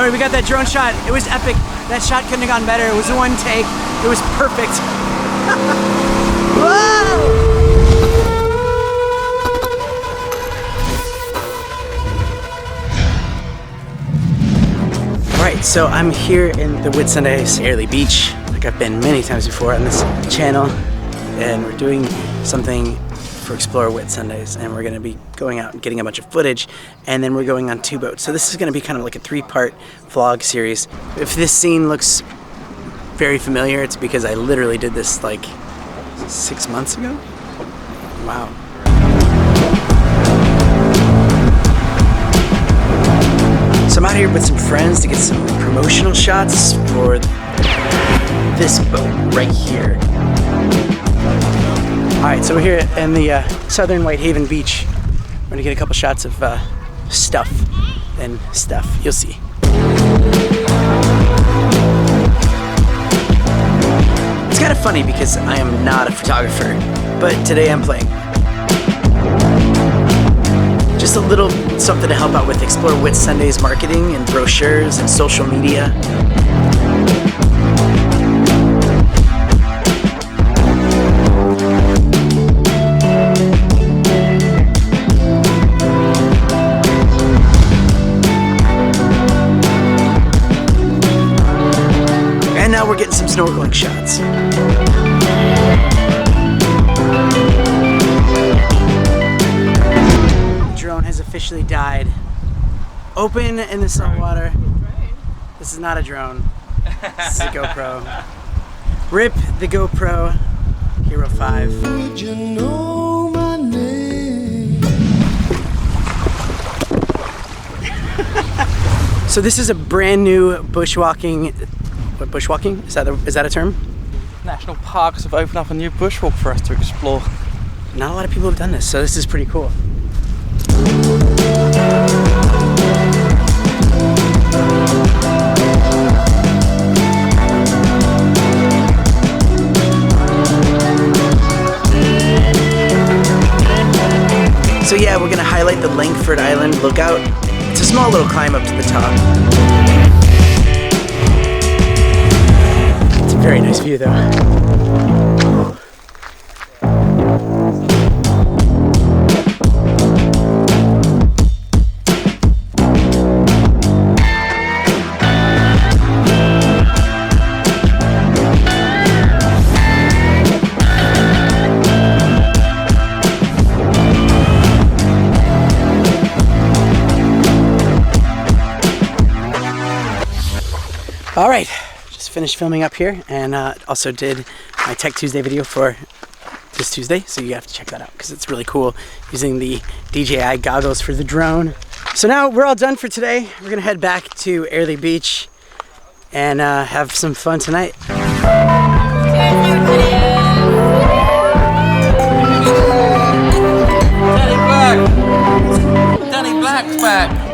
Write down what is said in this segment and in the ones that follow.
Alright, we got that drone shot. It was epic. That shot couldn't have gone better. It was one take. It was perfect. Whoa! Alright, so I'm here in the Whitsundays R.I.P beach, like I've been many times before on this channel, and we're doing something for Explore Whitsundays, and we're going to be going out and getting a bunch of footage, and then we're going on 2 boats. So this is going to be kind of like a 3-part vlog series. If this scene looks very familiar, it's because I literally did this like 6 months ago. Wow. So I'm out here with some friends to get some promotional shots for this boat right here. Alright, so we're here in the southern Whitehaven beach. We're gonna get a couple shots of stuff and stuff. You'll see. It's kind of funny because I am not a photographer, but today I'm playing. Just a little something to help out with Explore Whitsundays marketing and brochures and social media. And now we're getting some snorkeling shots. Has officially died. Open in the salt water. This is not a drone. This is a GoPro. RIP the GoPro Hero 5. Would you know my name? So this is a brand new bushwalking. What, bushwalking? Is that a term? National parks have opened up a new bushwalk for us to explore. Not a lot of people have done this, so this is pretty cool. So yeah, we're gonna highlight the Langford Island lookout. It's a small little climb up to the top. It's a very nice view though. All right, just finished filming up here, and also did my Tech Tuesday video for this Tuesday, so you have to check that out because it's really cool using the DJI goggles for the drone. So now we're all done for today. We're gonna head back to R.I.P beach and have some fun tonight. Danny Black's back.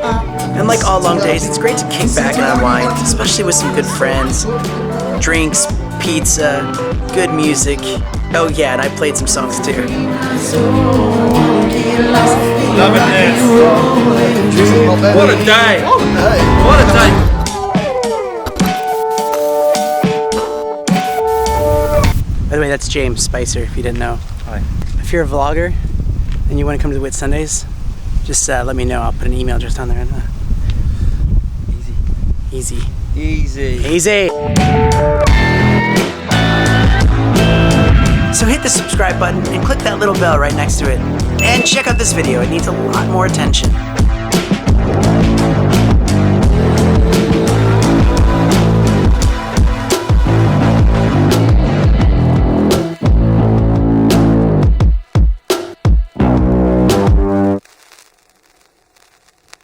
And like all long days, it's great to kick back and unwind, especially with some good friends, drinks, pizza, good music. Oh yeah, and I played some songs too. Loving this. What a day. What a day. By the way, that's James Spicer, if you didn't know. Hi. If you're a vlogger and you want to come to the Whitsundays, just let me know. I'll put an email just on there. Easy. So hit the subscribe button and click that little bell right next to it. And check out this video. It needs a lot more attention.